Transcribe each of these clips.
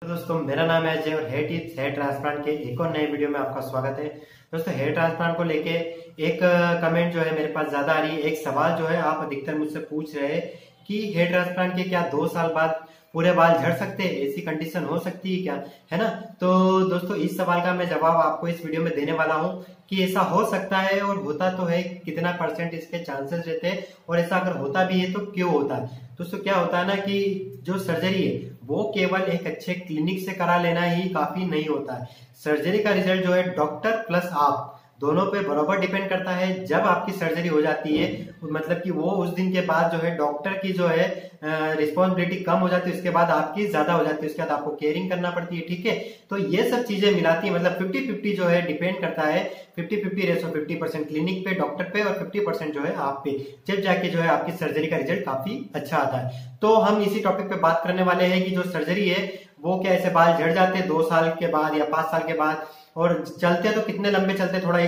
दोस्तों मेरा नाम है अजय और हेयर टिप्स हेयर ट्रांसप्लांट के एक और नए वीडियो में आपका स्वागत है। दोस्तों हेयर ट्रांसप्लांट को लेके एक कमेंट जो है मेरे पास ज्यादा आ रही है। एक सवाल जो है आप अधिकतर मुझसे पूछ रहे हैं कि हेयर ट्रांसप्लांट के क्या 2 साल बाद पूरे बाल झड़ सकते हैं, ऐसी कंडीशन हो सकती है क्या, है ना। तो दोस्तों इस सवाल का मैं जवाब आपको इस वीडियो में देने वाला हूँ कि ऐसा हो सकता है और होता तो है, कितना परसेंट इसके चांसेस रहते हैं और ऐसा अगर होता भी है तो क्यों होता है। दोस्तों क्या होता है ना कि जो सर्जरी है वो केवल एक अच्छे क्लिनिक से करा लेना ही काफी नहीं होता है। सर्जरी का रिजल्ट जो है डॉक्टर प्लस आप दोनों पे बराबर डिपेंड करता है। जब आपकी सर्जरी हो जाती है मतलब कि वो उस दिन के बाद जो है डॉक्टर की जो है रिस्पॉन्सिबिलिटी कम हो जाती है, उसके बाद आपकी ज्यादा हो जाती है, उसके बाद आपको केयरिंग करना पड़ती है, ठीक है। तो ये सब चीजें मिलाती है, मतलब 50-50 जो है डिपेंड करता है। 50-50 रेशो, 50% क्लिनिक पे डॉक्टर पे और 50% जो है आप पे, जब जाके जो है आपकी सर्जरी का रिजल्ट काफी अच्छा आता है। तो हम इसी टॉपिक पे बात करने वाले हैं कि जो सर्जरी है वो क्या ऐसे बाल झड़ जाते हैं 2 साल के बाद या 5 साल के बाद, और चलते हैं तो कितने लंबे चलते हैं, थोड़ा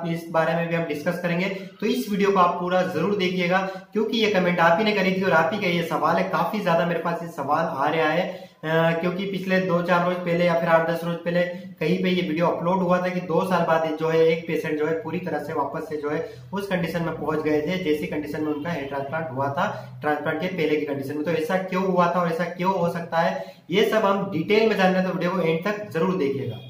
इस बारे में भी हम डिस्कस करेंगे। तो इस वीडियो को आप पूरा जरूर देखिएगा क्योंकि ये कमेंट आप ही ने करी थी और आप ही का ये सवाल है। काफी ज्यादा मेरे पास ये सवाल आ रहा है क्योंकि पिछले 2-4 रोज पहले या फिर 8-10 रोज पहले कहीं पे ये वीडियो अपलोड हुआ था कि 2 साल बाद जो है एक पेशेंट जो है पूरी तरह से वापस से जो है उस कंडीशन में पहुंच गए थे जैसी कंडीशन में उनका हेयर ट्रांसप्लांट हुआ था ट्रांसप्लांट के पहले की कंडीशन में। तो ऐसा क्यों हुआ था और ऐसा क्यों हो सकता है, ये सब हम डिटेल में जानना है, तो वीडियो को एंड तक जरूर देखिएगा।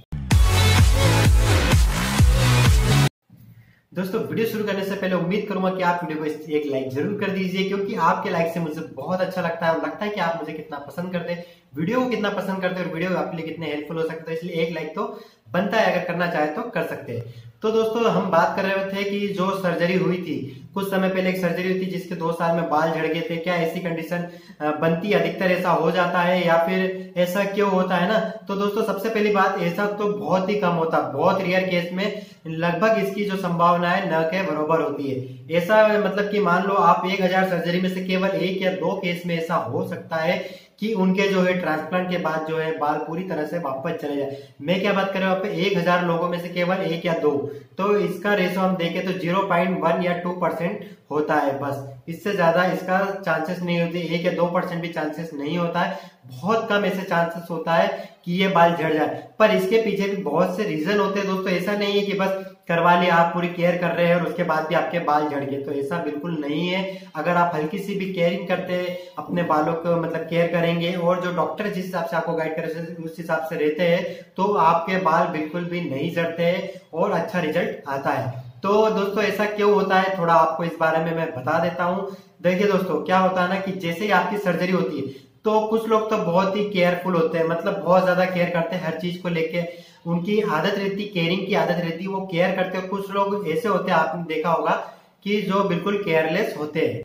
दोस्तों वीडियो शुरू करने से पहले उम्मीद करूंगा कि आप वीडियो को एक लाइक जरूर कर दीजिए क्योंकि आपके लाइक से मुझे बहुत अच्छा लगता है और लगता है कि आप मुझे कितना पसंद करते हैं, वीडियो को कितना पसंद करते हैं और वीडियो आपके लिए कितने हेल्पफुल हो सकता है। इसलिए एक लाइक तो बनता है, अगर करना चाहे तो कर सकते हैं। तो दोस्तों हम बात कर रहे थे कि जो सर्जरी हुई थी कुछ समय पहले, एक सर्जरी हुई थी जिसके 2 साल में बाल झड़ गए थे, क्या ऐसी कंडीशन बनती है, अधिकतर ऐसा हो जाता है या फिर ऐसा क्यों होता है ना। तो दोस्तों सबसे पहली बात, ऐसा तो बहुत ही कम होता, बहुत रेयर केस में लगभग इसकी जो संभावना है न के बराबर होती है। ऐसा मतलब कि मान लो आप 1000 सर्जरी में से केवल 1 या 2 केस में ऐसा हो सकता है कि उनके जो है ट्रांसप्लांट के बाद जो है बाल पूरी तरह से वापस चले जाए। मैं क्या बात कर रहा हूँ आप 1000 लोगों में से केवल 1 या 2, तो इसका रेशो हम देखें तो 0.1 या 2% होता है बस, इससे ज्यादा इसका चांसेस नहीं होते। 1 या 2% भी चांसेस नहीं होता है, बहुत कम ऐसे चांसेस होता है कि ये बाल झड़ जाए। पर इसके पीछे भी बहुत से रीजन होते हैं दोस्तों। ऐसा नहीं है कि बस करवा लिया, आप पूरी केयर कर रहे हैं और उसके बाद भी आपके बाल झड़ गए, तो ऐसा बिल्कुल नहीं है। अगर आप हल्की सी भी केयरिंग करते हैं, अपने बालों को मतलब केयर करेंगे और जो डॉक्टर जिस हिसाब से आपको गाइड करे उस हिसाब से रहते हैं, तो आपके बाल बिल्कुल भी नहीं झड़ते हैं और अच्छा रिजल्ट आता है। तो दोस्तों ऐसा क्यों होता है थोड़ा आपको इस बारे में मैं बता देता हूँ। देखिए दोस्तों क्या होता है ना कि जैसे ही आपकी सर्जरी होती है तो कुछ लोग तो बहुत ही केयरफुल होते हैं, मतलब बहुत ज्यादा केयर करते हैं हर चीज को लेके, उनकी आदत रहती, केयरिंग की आदत रहती, वो केयर करते हैं। कुछ लोग ऐसे होते हैं आपने देखा होगा कि जो बिल्कुल केयरलेस होते हैं।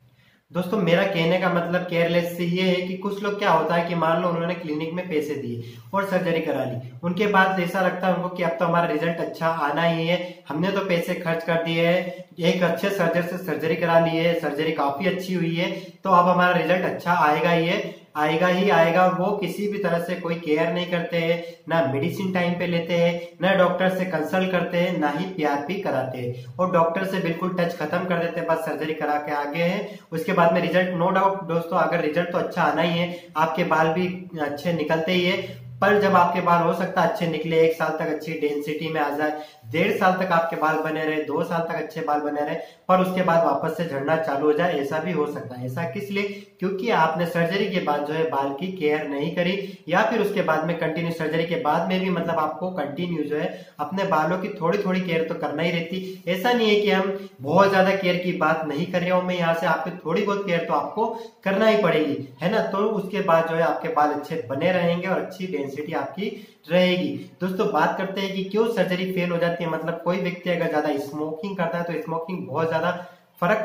दोस्तों मेरा कहने का मतलब केयरलेस से ये है कि कुछ लोग क्या होता है कि मान लो उन्होंने क्लिनिक में पैसे दिए और सर्जरी करा ली, उनके बाद ऐसा लगता है उनको कि अब तो हमारा रिजल्ट अच्छा आना ही है, हमने तो पैसे खर्च कर दिए हैं, एक अच्छे सर्जर से सर्जरी करा ली है, सर्जरी काफी अच्छी हुई है, तो अब हमारा रिजल्ट अच्छा आएगा ही है, आएगा ही आएगा। वो किसी भी तरह से कोई केयर नहीं करते हैं, ना मेडिसिन टाइम पे लेते हैं, ना डॉक्टर से कंसल्ट करते हैं, ना ही प्यार भी कराते हैं और डॉक्टर से बिल्कुल टच खत्म कर देते हैं, बस सर्जरी करा के आगे हैं। उसके बाद में रिजल्ट, नो डाउट दोस्तों अगर रिजल्ट तो अच्छा आना ही है, आपके बाल भी अच्छे निकलते ही है, पर जब आपके बाल हो सकता है अच्छे निकले, 1 साल तक अच्छी डेंसिटी में आ जाए, 1.5 साल तक आपके बाल बने रहे, 2 साल तक अच्छे बाल बने रहे, पर उसके बाद वापस से झड़ना चालू हो जाए, ऐसा भी हो सकता है। ऐसा किस लिए? क्योंकि आपने सर्जरी के बाद जो है बाल की केयर नहीं करी, या फिर उसके बाद में कंटिन्यू सर्जरी के बाद में भी मतलब आपको कंटिन्यू जो है अपने बालों की थोड़ी थोड़ी केयर तो करना ही रहती। ऐसा नहीं है कि हम बहुत ज्यादा केयर की बात नहीं कर रहे हो मैं यहाँ से, आपकी थोड़ी बहुत केयर तो आपको करना ही पड़ेगी, है ना। तो उसके बाद जो है आपके बाल अच्छे बने रहेंगे और अच्छी डेंसिटी आपकी रहेगी। दोस्तों बात करते हैं कि क्यों सर्जरी फेल हो जाती है। मतलब कोई व्यक्ति अगर ज्यादा स्मोकिंग करता है तो स्मोकिंग बहुत ज्यादा फर्क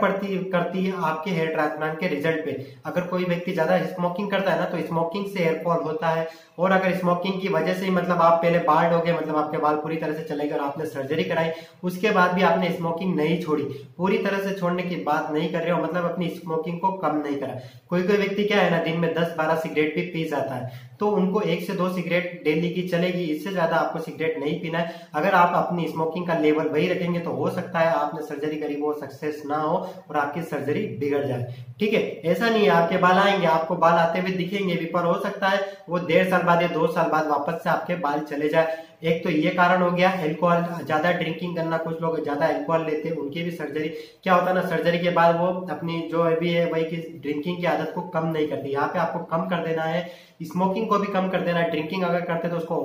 करती है आपके हेयर ट्रांसप्लांट के रिजल्ट पे। अगर कोई व्यक्ति ज्यादा स्मोकिंग करता है ना तो स्मोकिंग से हेयर फॉल होता है, और अगर स्मोकिंग की वजह से ही मतलब आप पहले बाल्ड हो गए, मतलब आपके बाल पूरी तरह से चले गए और आपने सर्जरी कराई, उसके बाद भी आपने स्मोकिंग नहीं छोड़ी, पूरी तरह से छोड़ने की बात नहीं कर रहे हो, मतलब अपनी स्मोकिंग को कम नहीं करा। कोई कोई व्यक्ति क्या है ना दिन में 10-12 सिगरेट भी पी जाता है, तो उनको 1 से 2 सिगरेट डेली की चलेगी, इससे ज्यादा आपको सिगरेट नहीं पीना है। अगर आप अपनी स्मोकिंग का लेवल वही रखेंगे तो हो सकता है आपने सर्जरी करी वो सक्सेस ना हो और आपकी सर्जरी बिगड़ जाए। ठीक है, ऐसा नहीं है आपके बाल आएंगे, आपको बाल आते हुए दिखेंगे भी, पर हो सकता है वो 1.5 साल बाद या 2 साल बाद वापस से आपके बाल चले जाए। एक तो ये कारण हो गया। अल्कोहल ज्यादा ड्रिंकिंग करना, कुछ लोग ज्यादा अल्कोहल लेते हैं उनकी भी सर्जरी क्या होता है ना, सर्जरी के बाद वो अपनी जो अभी है वही की ड्रिंकिंग की आदत को कम नहीं करती। यहाँ पे आपको कम कर देना है, स्मोकिंग को भी कम कर देना है। ड्रिंकिंग अगर करते तो उसको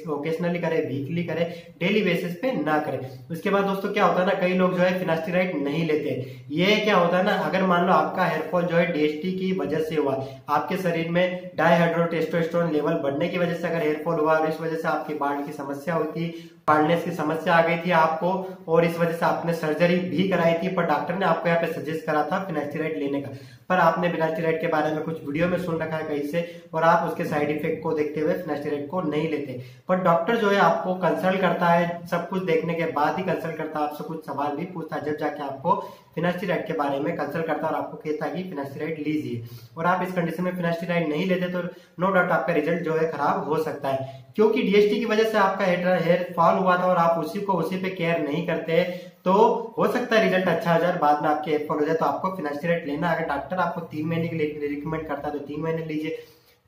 ओकेशनली करे, वीकली करे, डेली बेसिस पे ना करे। उसके बाद दोस्तों क्या होता है ना, कई लोग जो है फिनास्टेरॉइड नहीं लेते। ये क्या होता है ना, अगर मान लो आपका हेयरफॉल जो है डीएचटी की वजह से हुआ, आपके शरीर में डाइहाइड्रोटेस्टोस्टेरोन लेवल बढ़ने की वजह से अगर हेयरफॉल हुआ और इस वजह से आपकी बाल की समस्या होती, बाल्डनेस की समस्या आ गई थी आपको और इस वजह से आपने सर्जरी भी कराई थी, पर डॉक्टर ने आपको यहाँ पे सजेस्ट करा था फिनास्टेरॉइड लेने का, पर आपने फिनास्टेरॉइड के बारे में कुछ वीडियो में सुन रखा है कहीं से और आप उसके साइड इफेक्ट को देखते हुए फिनास्टेरॉइड को नहीं लेते। पर डॉक्टर जो है आपको कंसल्ट करता है, सब कुछ देखने के बाद ही कंसल्ट करता है, आपसे कुछ सवाल भी पूछता है, जब जाके आपको फिनास्टेरॉइड के बारे में कंसल्ट करता है और आपको कहता है कि फिनास्टेरॉइड लीजिए। और आप इस कंडीशन में फिनास्टेरॉइड नहीं लेते तो नो डाउट आपका रिजल्ट जो है खराब हो सकता है, क्योंकि डीएचटी की वजह से आपका हेयर फॉल हुआ था और आप उसी पे केयर नहीं करते, तो हो सकता है रिजल्ट अच्छा आ जाए, बाद में आपके हेयर फॉल हो जाए। तो आपको फिनास्टेरॉइड लेना, अगर डॉक्टर आपको 3 महीने के लिए रिकमेंड करता है तो 3 महीने लीजिए,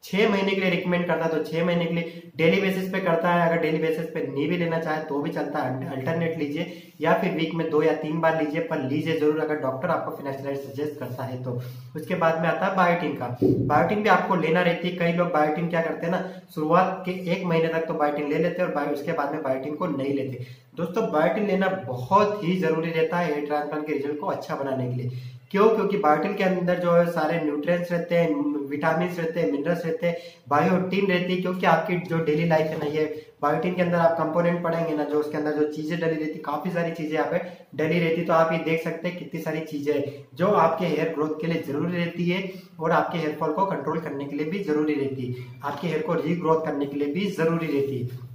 6 महीने के लिए रिकमेंड करता है तो 6 महीने के लिए, डेली बेसिस पे करता है, अगर डेली बेसिस पे नहीं भी लेना चाहे तो भी चलता है, अल्टरनेट लीजिए या फिर वीक में 2 या 3 बार लीजिए, पर लीजिए जरूर अगर डॉक्टर आपको फिनास्टेरॉइड सजेस्ट करता है तो। उसके बाद में आता है बायोटिन का। बायोटिन भी आपको लेना रहती है। कई लोग बायोटिन क्या करते हैं ना, शुरुआत के 1 महीने तक तो बायोटिन ले लेते हैं और उसके बाद में बायोटिन को नहीं लेते। दोस्तों बायोटिन लेना बहुत ही जरूरी रहता है हेयर ट्रांसप्लांट के रिजल्ट को अच्छा बनाने के लिए। क्यों? क्योंकि बायोटिन के अंदर जो है सारे न्यूट्रिएंट्स रहते हैं, विटामिन रहते हैं, मिनरल्स रहते हैं, बायोटिन रहती है। क्योंकि आपकी जो डेली लाइफ है ना, ये बायोटिन के अंदर आप कंपोनेंट पढ़ेंगे ना, जो उसके अंदर जो चीजें डली रहती, काफी सारी चीजें यहाँ पे डली रहती, तो आप ये देख सकते हैं कितनी सारी चीजें जो आपके हेयर ग्रोथ के लिए जरूरी रहती है और आपके हेयर फॉल को कंट्रोल करने के लिए भी जरूरी रहती है, आपके हेयर को रीग्रोथ करने के लिए भी जरूरी रहती है।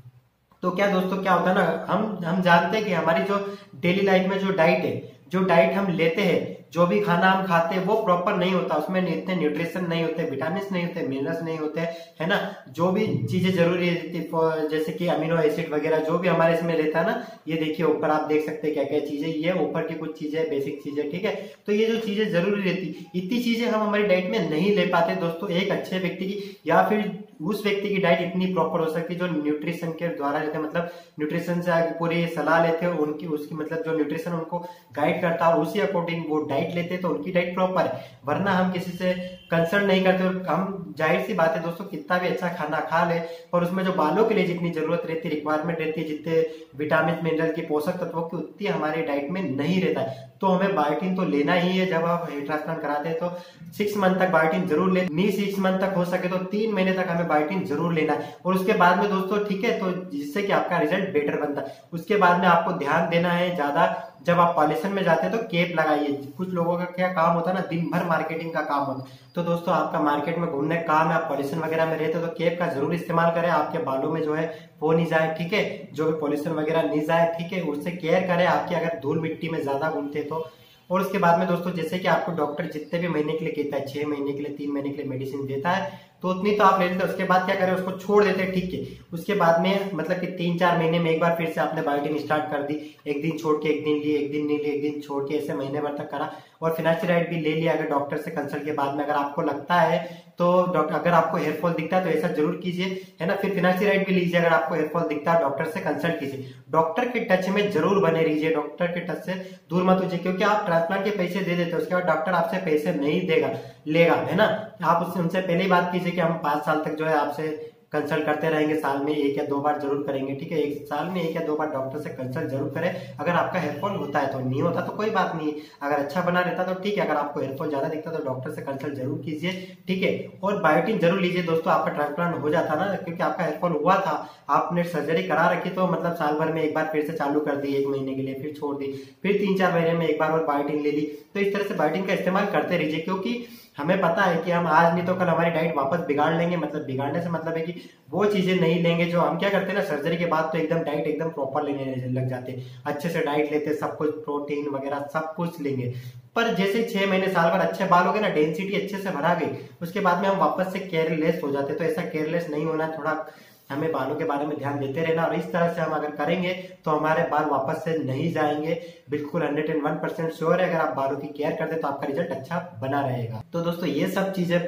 तो क्या दोस्तों क्या होता है ना, हम जानते हैं कि हमारी जो डेली लाइफ में जो डाइट है, जो डाइट हम लेते हैं, जो भी खाना हम खाते हैं वो प्रॉपर नहीं होता, उसमें इतने न्यूट्रिशन नहीं होते, विटामिन नहीं होते, मिनरल्स नहीं होते, है ना। जो भी चीजें जरूरी रहती है जैसे कि अमीनो एसिड वगैरह जो भी हमारे इसमें रहता है ना, ये देखिए ऊपर आप देख सकते हैं क्या क्या चीजें, ये ऊपर की कुछ चीजें बेसिक चीजें, ठीक है। तो ये जो चीजें जरूरी रहती, इतनी चीजें हम हमारी डाइट में नहीं ले पाते दोस्तों। एक अच्छे व्यक्ति की या फिर उस व्यक्ति की डाइट इतनी प्रॉपर हो सकती है जो न्यूट्रिशन के द्वारा लेते हैं, मतलब न्यूट्रिशन से पूरी सलाह लेते हैं उनकी, उसकी मतलब जो न्यूट्रिशन उनको गाइड करता है उसी अकॉर्डिंग वो डाइट लेते हैं, तो उनकी डाइट प्रॉपर है। वरना हम किसी से कंसल्ट नहीं करते और हम जाहिर सी बात है दोस्तों कितना भी अच्छा खाना खा ले, पर उसमें जो बालों के लिए जितनी जरूरत रहती है, रिक्वायरमेंट रहती है, जितने विटामिन मिनरल की पोषक तत्वों की उतनी हमारी डाइट में नहीं रहता है। तो हमें बायोटिन तो लेना ही है। जब आप हेयर ट्रांसप्लांट कराते हैं तो 6 मंथ तक बायोटिन जरूर ले, नहीं 6 मंथ तक हो सके तो 3 महीने तक हमें बायोटिन जरूर लेना है। और उसके बाद में दोस्तों ठीक है, तो जिससे कि आपका रिजल्ट बेटर बनता है। उसके बाद में आपको ध्यान देना है ज्यादा, जब आप पॉल्यूशन में जाते हैं तो केप लगाइए। कुछ लोगों का क्या काम होता है ना, दिन भर मार्केटिंग का काम होता है, तो दोस्तों आपका मार्केट में घूमने का काम है, आप पॉल्यूशन वगैरह में रहते हो तो केप का जरूर इस्तेमाल करें, आपके बालों में जो है वो नहीं जाए, ठीक है, जो भी पॉल्यूशन वगैरह नहीं जाए, ठीक है, उससे केयर करें आपकी, अगर धूल मिट्टी में ज्यादा घूमते तो। और उसके बाद में दोस्तों जैसे कि आपको डॉक्टर जितने भी महीने के लिए कहता है, 6 महीने के लिए, 3 महीने के लिए मेडिसिन देता है, तो उतनी तो आप ले लेते हैं। उसके बाद क्या करें, उसको छोड़ देते हैं, ठीक है। उसके बाद में मतलब कि 3-4 महीने में एक बार फिर से आपने बायोटिन स्टार्ट कर दी, एक दिन छोड़ के एक दिन लिए, एक दिन नहीं लिए, एक दिन छोड़ के, ऐसे महीने भर तक करा। और फिनास्टेरॉइड भी ले लिया अगर डॉक्टर से कंसल्ट के बाद में, अगर आपको लगता है तो डॉक्टर, अगर आपको हेयरफॉल दिखता है तो ऐसा जरूर कीजिए, है ना। फिर फिनास्टेरॉइड भी लीजिए, अगर आपको हेयरफॉल दिखता है डॉक्टर से कंसल्ट कीजिए, डॉक्टर के टच में जरूर बने रहिए, डॉक्टर के टच से दूर मत होइए, क्योंकि आप ट्रांसप्लांट के पैसे दे देते हो, उसके बाद डॉक्टर आपसे पैसे नहीं लेगा, है ना। आप उससे उनसे पहले ही बात कीजिए कि हम 5 साल तक जो है आपसे कंसल्ट करते रहेंगे, साल में 1 या 2 बार जरूर करेंगे, ठीक है। 1 साल में 1 या 2 बार डॉक्टर से कंसल्ट जरूर करें। अगर आपका हेयरफॉल होता है तो, नहीं होता तो कोई बात नहीं, अगर अच्छा बना रहता तो ठीक है, अगर आपको हेयरफॉल ज्यादा दिखता तो डॉक्टर से कंसल्ट जरूर कीजिए, ठीक है। और बायोटिन जरूर लीजिए दोस्तों, आपका ट्रांसप्लांट हो जाता ना, क्योंकि आपका हेयरफॉल हुआ था, आपने सर्जरी करा रखी, तो मतलब साल भर में एक बार फिर से चालू कर दी, 1 महीने के लिए, फिर छोड़ दी, फिर 3-4 महीने में एक बार और बायोटिन ले ली। तो इस तरह से बायोटिन का इस्तेमाल करते रहिए, क्योंकि हमें पता है कि हम आज नहीं तो कल हमारी डाइट वापस बिगाड़ लेंगे। मतलब बिगाड़ने से मतलब है कि वो चीजें नहीं लेंगे जो हम क्या करते हैं ना, सर्जरी के बाद तो एकदम डाइट एकदम प्रॉपर लेने लग जाते हैं, अच्छे से डाइट लेते, सब कुछ प्रोटीन वगैरह सब कुछ लेंगे। पर जैसे 6 महीने साल भर अच्छे बाल हो गए ना, डेंसिटी अच्छे से भरा गई, उसके बाद में हम वापस से केयरलेस हो जाते। तो ऐसा केयरलेस नहीं होना, थोड़ा हमें बालों के बारे में ध्यान देते रहना, और इस तरह से हम अगर करेंगे तो हमारे बाल वापस से नहीं जाएंगे। बिल्कुल 101% श्योर है, अगर आप बालों की केयर करते तो आपका रिजल्ट अच्छा बना रहेगा। तो दोस्तों ये सब चीजें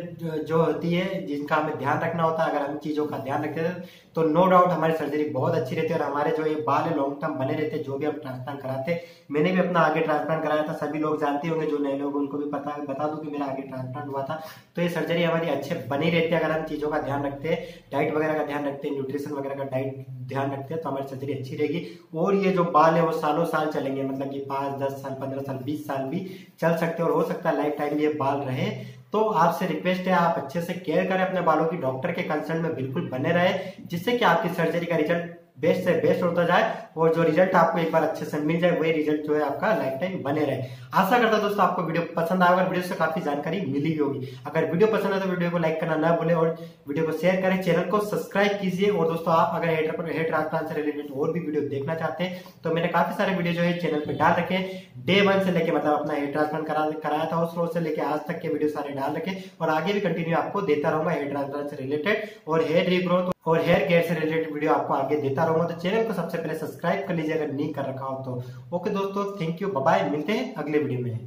जो होती है जिनका हमें ध्यान रखना होता है, अगर हम चीजों का ध्यान रखते हैं तो नो डाउट हमारी सर्जरी बहुत अच्छी रहती है, और हमारे जो ये बाल है लॉन्ग टर्म बने रहते हैं, जो भी हम ट्रांसप्लांट कराते हैं। मैंने भी अपना आगे ट्रांसप्लांट कराया था, सभी लोग जानते होंगे, जो नए लोग उनको भी बता दूं कि मेरा आगे ट्रांसप्लांट हुआ था। तो ये सर्जरी हमारी अच्छे बनी रहती है, अगर हम चीजों का ध्यान रखते हैं, डाइट वगैरह का ध्यान रखते हैं, न्यूट्रिशन वगैरह का डाइट ध्यान रखते हैं, तो हमारी सर्जरी अच्छी रहेगी। और ये जो बाल है वो सालों साल चलेंगे, मतलब कि 5, 10 साल, 15 साल, 20 साल भी चल सकते हैं, और हो सकता है लाइफ टाइम ये बाल रहे। तो आपसे रिक्वेस्ट है, आप अच्छे से केयर करें अपने बालों की, डॉक्टर के कंसल्ट में बिल्कुल बने रहे, जिससे कि आपकी सर्जरी का रिजल्ट बेस्ट से बेस्ट होता जाए, और जो रिजल्ट आपको एक बार अच्छे से मिल जाए वही रिजल्ट जो है आपका लाइफ टाइम बने रहे। आशा करता हूं दोस्तों आपको वीडियो पसंद आएगा, वीडियो से काफी जानकारी मिली होगी। अगर वीडियो पसंद है तो वीडियो को लाइक करना ना भूलें, और वीडियो को शेयर करें, चैनल को सब्सक्राइब कीजिए। और दोस्तों आप अगर हेयर ट्रांसप्लांट से रिलेटेड और भी वीडियो देखना चाहते हैं तो मैंने काफी सारे वीडियो जो है चैनल पे डाल रखे हैं, डे 1 से लेके, मतलब अपना हेयर ट्रांसप्लांट कराया था उस रोज से लेके आज तक के वीडियो सारे डाल रखे, और आगे भी कंटिन्यू आपको देता रहूंगा हेयर ट्रांसप्लांट से रिलेटेड और हेयर रीग्रोथ और हेयर केयर से रिलेटेड वीडियो आपको आगे देता रहूंगा। तो चैनल को सबसे पहले सब्सक्राइब कर लीजिए अगर नहीं कर रखा हो तो। ओके दोस्तों, थैंक यू, बाय बाय, मिलते हैं अगले वीडियो में।